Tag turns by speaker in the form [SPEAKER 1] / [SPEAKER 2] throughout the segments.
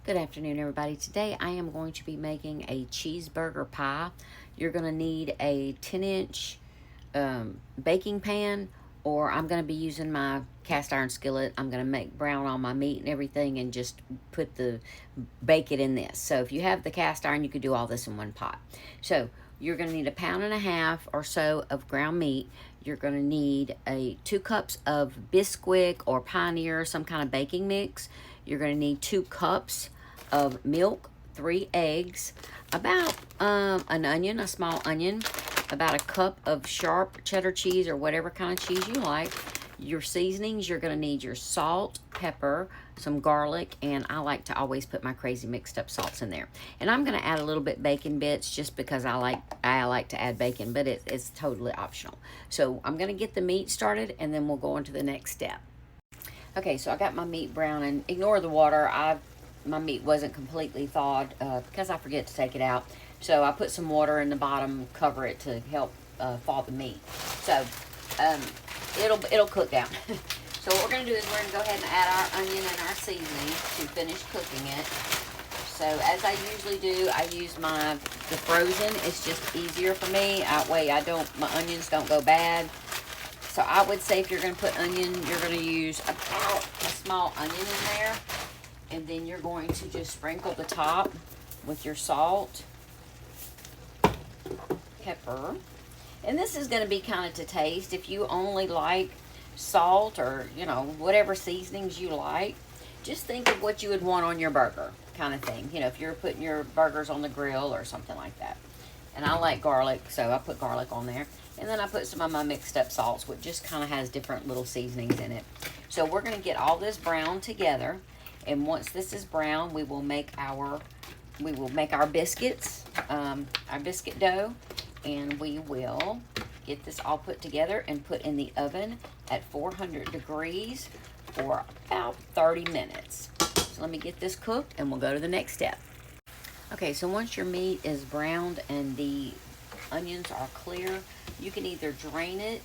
[SPEAKER 1] Good afternoon, everybody. Today I am going to be making a cheeseburger pie. You're going to need a 10-inch baking pan, or I'm going to be using my cast iron skillet. I'm going to make brown all my meat and everything and just bake it in this. So if you have the cast iron, you could do all this in one pot. So you're going to need 1.5 pounds or so of ground meat. You're going to need 2 cups of Biscuit or Pioneer, some kind of baking mix. You're going to need 2 cups of milk, 3 eggs, about an onion, a small onion, about a cup of sharp cheddar cheese or whatever kind of cheese you like. Your seasonings, you're going to need your salt, pepper, some garlic, and I like to always put my crazy mixed up salts in there. And I'm going to add a little bit bacon bits just because I like to add bacon, but it's totally optional. So I'm going to get the meat started, and then we'll go on to the next step. Okay, so I got my meat brown, and ignore the water. My meat wasn't completely thawed because I forget to take it out. So I put some water in the bottom, cover it to help thaw the meat. So it'll cook down. So what we're going to do is we're going to go ahead and add our onion and our seasoning to finish cooking it. So as I usually do, I use the frozen. It's just easier for me. That way my onions don't go bad. So I would say if you're going to put onion, you're going to use about a small onion in there. And then you're going to just sprinkle the top with your salt, pepper. And this is going to be kind of to taste. If you only like salt or, whatever seasonings you like, just think of what you would want on your burger kind of thing. If you're putting your burgers on the grill or something like that. And I like garlic, so I put garlic on there. And then I put some of my mixed up salts, which just kind of has different little seasonings in it. So we're going to get all this brown together. And once this is brown, we will make our biscuits, our biscuit dough, and we will get this all put together and put in the oven at 400 degrees for about 30 minutes. So let me get this cooked and we'll go to the next step. Okay, so once your meat is browned and the onions are clear, you can either drain it,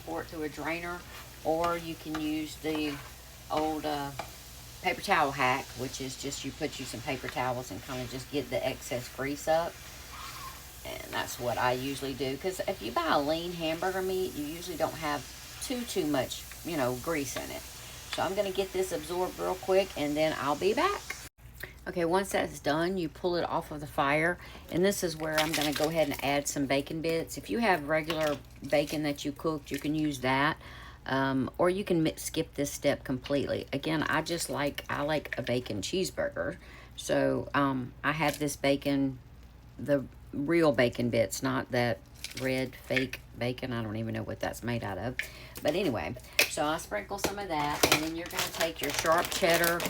[SPEAKER 1] pour it through a drainer, or you can use the old paper towel hack, which is just you put some paper towels and kind of just get the excess grease up. And that's what I usually do, because if you buy a lean hamburger meat, you usually don't have too much, grease in it. So I'm going to get this absorbed real quick, and then I'll be back. Okay, once that's done, you pull it off of the fire, and this is where I'm going to go ahead and add some bacon bits. If you have regular bacon that you cooked, you can use that. Or you can skip this step completely. Again, I like a bacon cheeseburger. So I have this bacon, the real bacon bits, not that red fake bacon. I don't even know what that's made out of. But anyway, so I sprinkle some of that, and then you're going to take your sharp cheddar,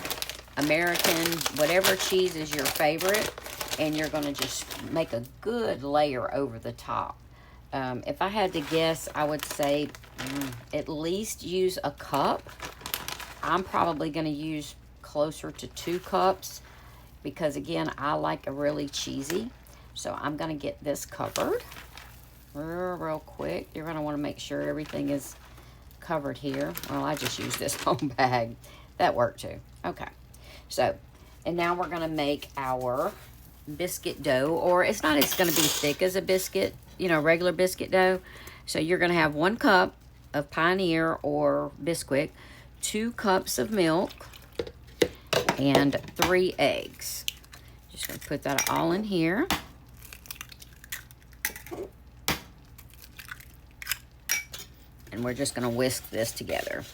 [SPEAKER 1] American, whatever cheese is your favorite, and you're going to just make a good layer over the top. If I had to guess, I would say at least use a cup. I'm probably going to use closer to 2 cups because, again, I like a really cheesy. So I'm going to get this covered real quick. You're going to want to make sure everything is covered here. Well, I just used this home bag. That worked too. Okay. So, and now we're going to make our biscuit dough, or it's going to be thick as a biscuit, regular biscuit dough. So you're going to have 1 cup of Pioneer or Biscuit, 2 cups of milk, and 3 eggs. Just going to put that all in here. And we're just going to whisk this together.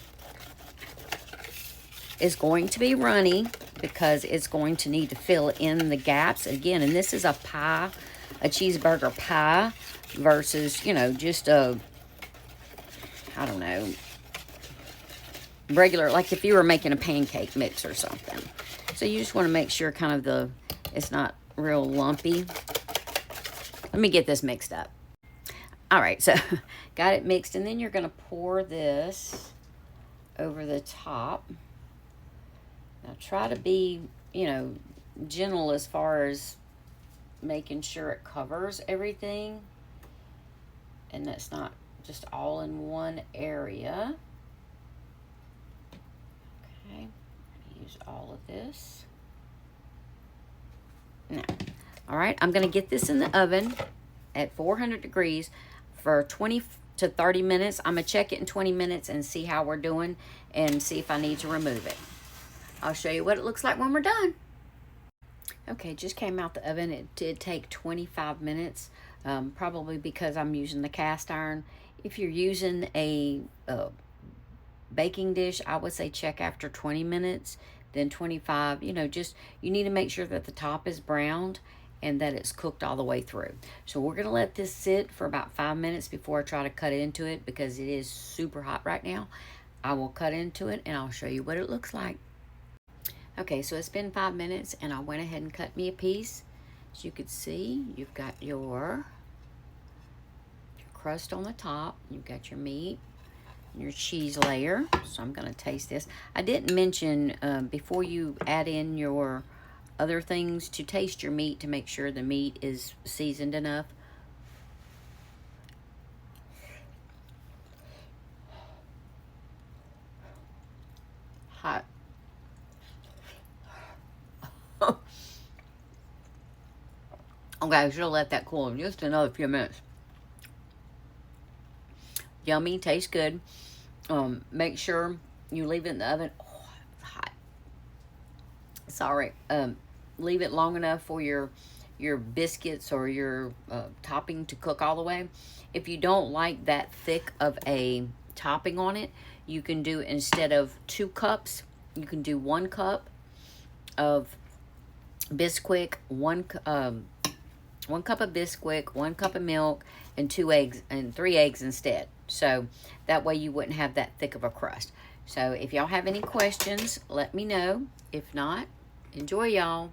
[SPEAKER 1] It's going to be runny because it's going to need to fill in the gaps again. And this is a pie, a cheeseburger pie versus, just a, I don't know, regular, like if you were making a pancake mix or something. So you just want to make sure kind of it's not real lumpy. Let me get this mixed up. All right, so got it mixed, and then you're going to pour this over the top. Now try to be, gentle as far as making sure it covers everything. And that's not just all in one area. Okay, use all of this. Now, all right, I'm going to get this in the oven at 400 degrees for 20 to 30 minutes. I'm going to check it in 20 minutes and see how we're doing and see if I need to remove it. I'll show you what it looks like when we're done. Okay, just came out the oven. It did take 25 minutes, probably because I'm using the cast iron. If you're using a baking dish, I would say check after 20 minutes, then 25. You know, just you need to make sure that the top is browned and that it's cooked all the way through. So we're going to let this sit for about 5 minutes before I try to cut into it because it is super hot right now. I will cut into it and I'll show you what it looks like. Okay, so it's been 5 minutes and I went ahead and cut me a piece. As you can see, you've got your crust on the top. You've got your meat and your cheese layer. So I'm going to taste this. I didn't mention before you add in your other things to taste your meat to make sure the meat is seasoned enough. Hot. Okay, I should have let that cool just another few minutes. Yummy, tastes good. Make sure you leave it in the oven. Oh, it's hot. Sorry. Leave it long enough for your biscuits or your topping to cook all the way. If you don't like that thick of a topping on it, you can do, instead of 2 cups, you can do 1 cup of Bisquick, 1 cup of Bisquick, 1 cup of milk, and 2 eggs, and 3 eggs instead. So that way you wouldn't have that thick of a crust. So if y'all have any questions, let me know. If not, enjoy y'all.